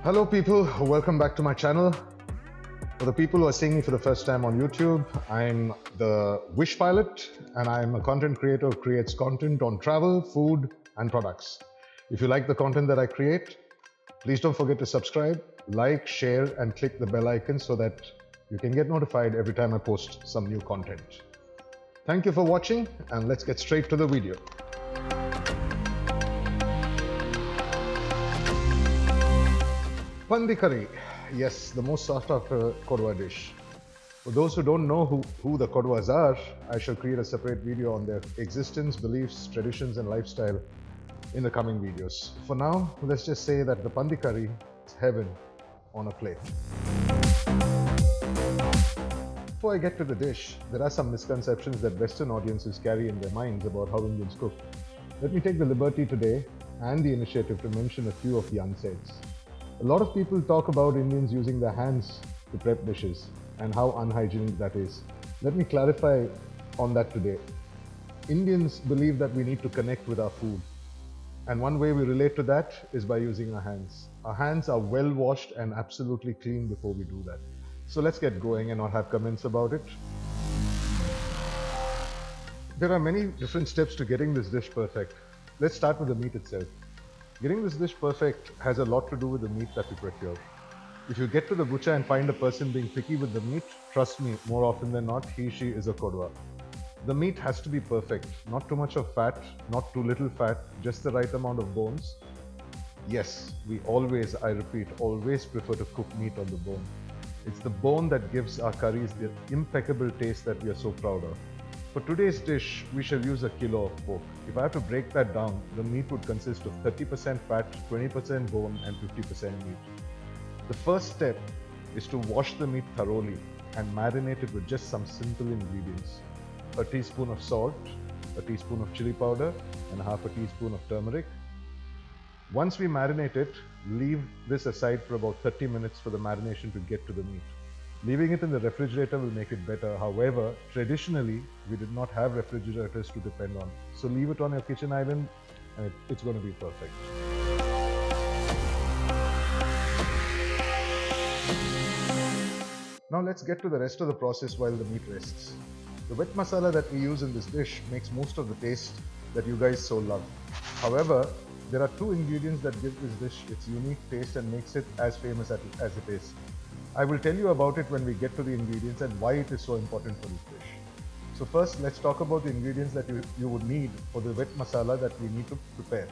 Hello people, welcome back to my channel. For the people who are seeing me for the first time on YouTube, I'm the Wish Pilot and I'm a content creator who creates content on travel, food and products. If you like the content that I create, please don't forget to subscribe, like, share and click the bell icon so that you can get notified every time I post some new content. Thank you for watching and let's get straight to the video. Pandi Curry, yes, the most sought after Kodava dish. For those who don't know who the Kodavas are, I shall create a separate video on their existence, beliefs, traditions and lifestyle in the coming videos. For now, let's just say that the Pandi Curry is heaven on a plate. Before I get to the dish, there are some misconceptions that Western audiences carry in their minds about how Indians cook. Let me take the liberty today and the initiative to mention a few of the unsaids. A lot of people talk about Indians using their hands to prep dishes and how unhygienic that is. Let me clarify on that today. Indians believe that we need to connect with our food. And one way we relate to that is by using our hands. Our hands are well washed and absolutely clean before we do that. So let's get going and not have comments about it. There are many different steps to getting this dish perfect. Let's start with the meat itself. Getting this dish perfect has a lot to do with the meat that we procure. If you get to the butcher and find a person being picky with the meat, trust me, more often than not, she is a Kodava. The meat has to be perfect, not too much of fat, not too little fat, just the right amount of bones. Yes, we always, I repeat, always prefer to cook meat on the bone. It's the bone that gives our curries the impeccable taste that we are so proud of. For today's dish, we shall use a kilo of pork. If I have to break that down, the meat would consist of 30% fat, 20% bone and 50% meat. The first step is to wash the meat thoroughly and marinate it with just some simple ingredients. A teaspoon of salt, a teaspoon of chili powder and half a teaspoon of turmeric. Once we marinate it, leave this aside for about 30 minutes for the marination to get to the meat. Leaving it in the refrigerator will make it better. However, traditionally, we did not have refrigerators to depend on. So leave it on your kitchen island and it's going to be perfect. Now let's get to the rest of the process while the meat rests. The wet masala that we use in this dish makes most of the taste that you guys so love. However, there are two ingredients that give this dish its unique taste and makes it as famous as it is. I will tell you about it when we get to the ingredients and why it is so important for this dish. So first, let's talk about the ingredients that you would need for the wet masala that we need to prepare.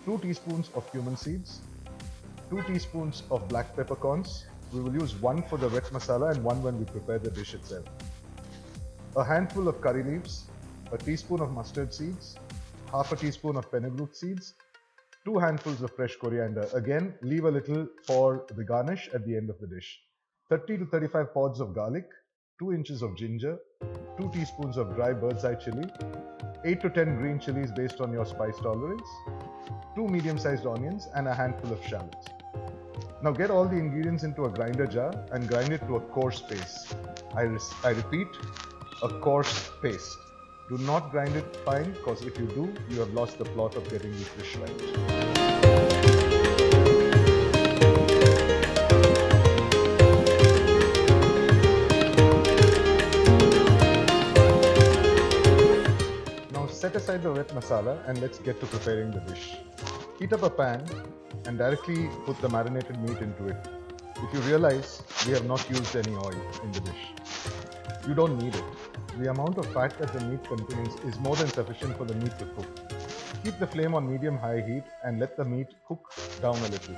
2 teaspoons of cumin seeds, 2 teaspoons of black peppercorns. We will use one for the wet masala and one when we prepare the dish itself. A handful of curry leaves, a teaspoon of mustard seeds, half a teaspoon of fenugreek seeds, 2 handfuls of fresh coriander. Again, leave a little for the garnish at the end of the dish. 30 to 35 pods of garlic, 2 inches of ginger, 2 teaspoons of dry bird's eye chili, 8 to 10 green chilies based on your spice tolerance, 2 medium-sized onions and a handful of shallots. Now get all the ingredients into a grinder jar and grind it to a coarse paste. I repeat, a coarse paste. Do not grind it fine because if you do, you have lost the plot of getting this dish right. Now set aside the wet masala and let's get to preparing the dish. Heat up a pan and directly put the marinated meat into it. If you realize, we have not used any oil in the dish. You don't need it. The amount of fat that the meat contains is more than sufficient for the meat to cook. Keep the flame on medium-high heat and let the meat cook down a little.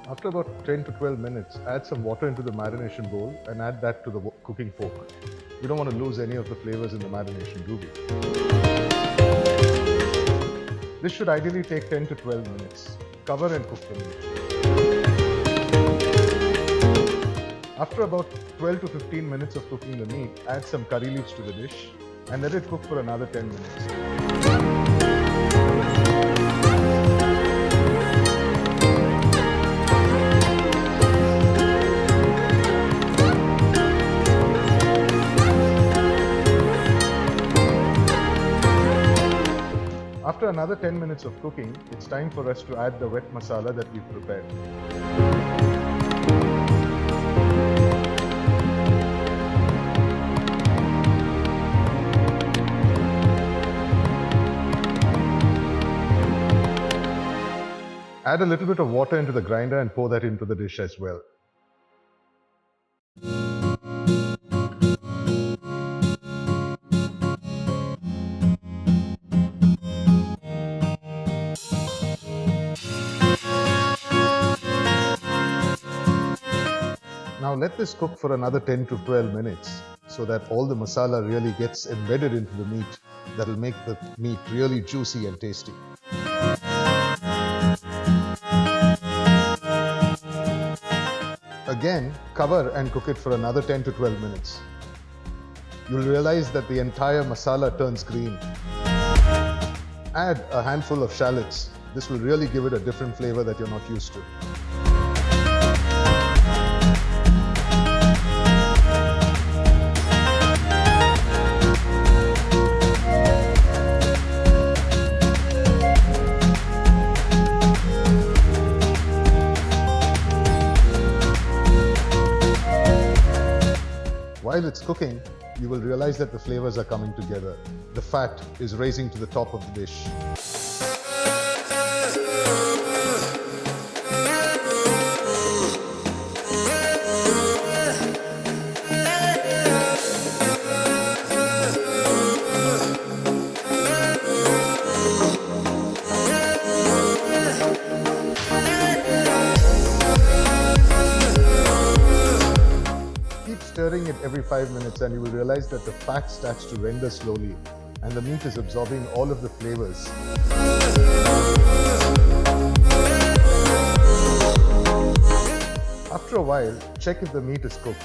After about 10 to 12 minutes, add some water into the marination bowl and add that to the cooking pork. We don't want to lose any of the flavors in the marination, do we? This should ideally take 10 to 12 minutes. Cover and cook the meat. After about 12 to 15 minutes of cooking the meat, add some curry leaves to the dish and let it cook for another 10 minutes. After another 10 minutes of cooking, it's time for us to add the wet masala that we've prepared. Add a little bit of water into the grinder and pour that into the dish as well. Now let this cook for another 10 to 12 minutes so that all the masala really gets embedded into the meat. That will make the meat really juicy and tasty. Again, cover and cook it for another 10 to 12 minutes. You'll realize that the entire masala turns green. Add a handful of shallots. This will really give it a different flavor that you're not used to. While it's cooking, you will realize that the flavors are coming together. The fat is rising to the top of the dish. Stirring it every 5 minutes and you will realize that the fat starts to render slowly and the meat is absorbing all of the flavors. After a while, check if the meat is cooked.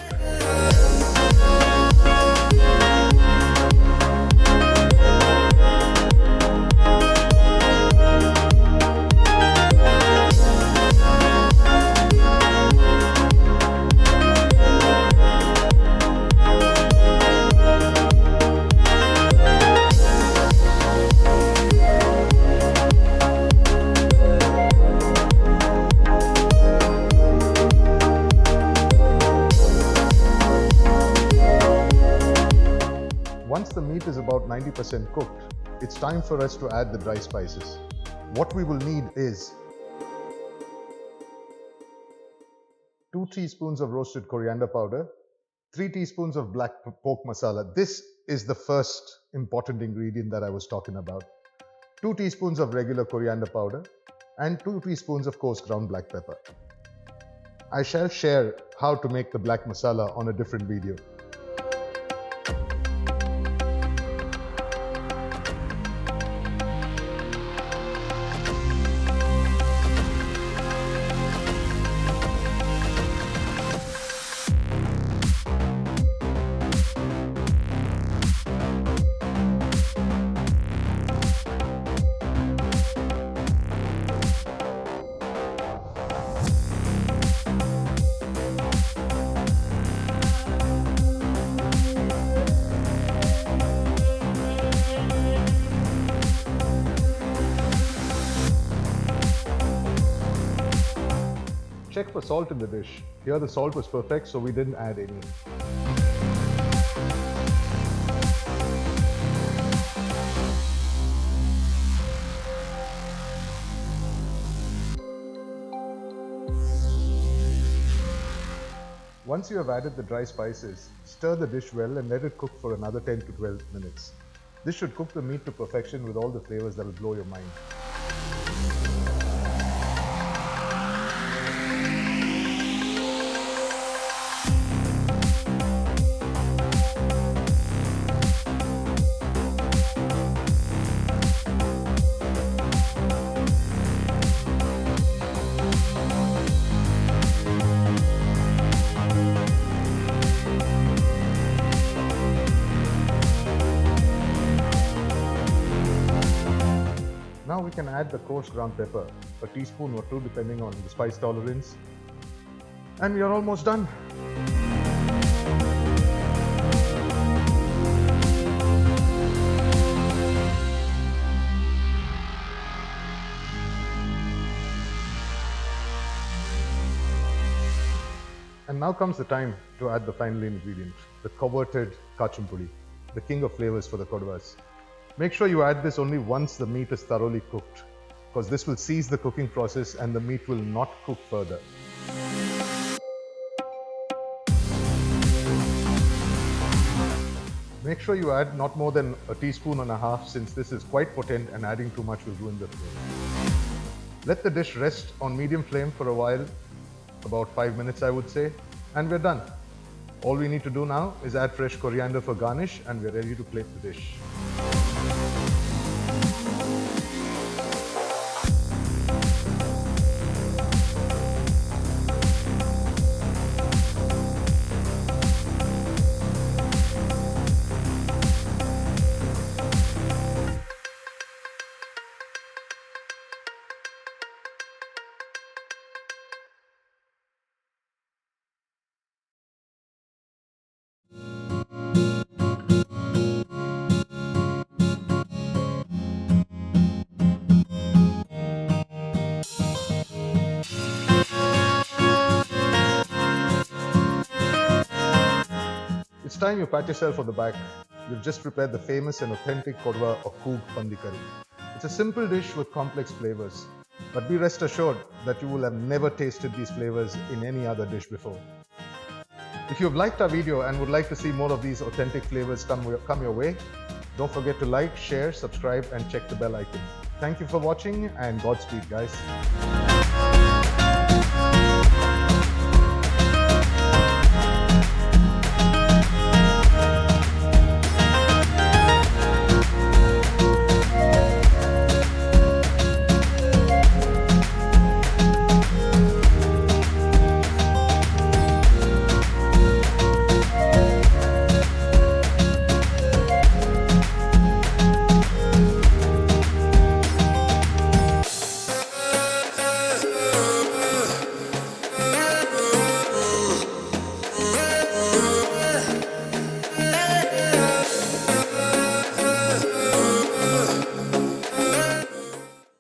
Once the meat is about 90% cooked, it's time for us to add the dry spices. What we will need is 2 teaspoons of roasted coriander powder, 3 teaspoons of black pork masala. This is the first important ingredient that I was talking about. 2 teaspoons of regular coriander powder and 2 teaspoons of coarse ground black pepper. I shall share how to make the black masala on a different video. Check for salt in the dish. Here the salt was perfect, so we didn't add any. Once you have added the dry spices, stir the dish well and let it cook for another 10 to 12 minutes. This should cook the meat to perfection with all the flavors that will blow your mind. Now we can add the coarse ground pepper, a teaspoon or 2 depending on the spice tolerance. And we are almost done. And now comes the time to add the final ingredient, the coveted kachumpudi, the king of flavors for the Kodavas. Make sure you add this only once the meat is thoroughly cooked, because this will cease the cooking process and the meat will not cook further. Make sure you add not more than a teaspoon and a half, since this is quite potent and adding too much will ruin the flavor. Let the dish rest on medium flame for a while, about 5 minutes I would say, and we're done. All we need to do now is add fresh coriander for garnish and we're ready to plate the dish. It's time you pat yourself on the back. You've just prepared the famous and authentic Kodava or Coorg Pandi Curry. It's a simple dish with complex flavors, but be rest assured that you will have never tasted these flavors in any other dish before. If you've liked our video and would like to see more of these authentic flavors come your way, don't forget to like, share, subscribe and check the bell icon. Thank you for watching and Godspeed guys.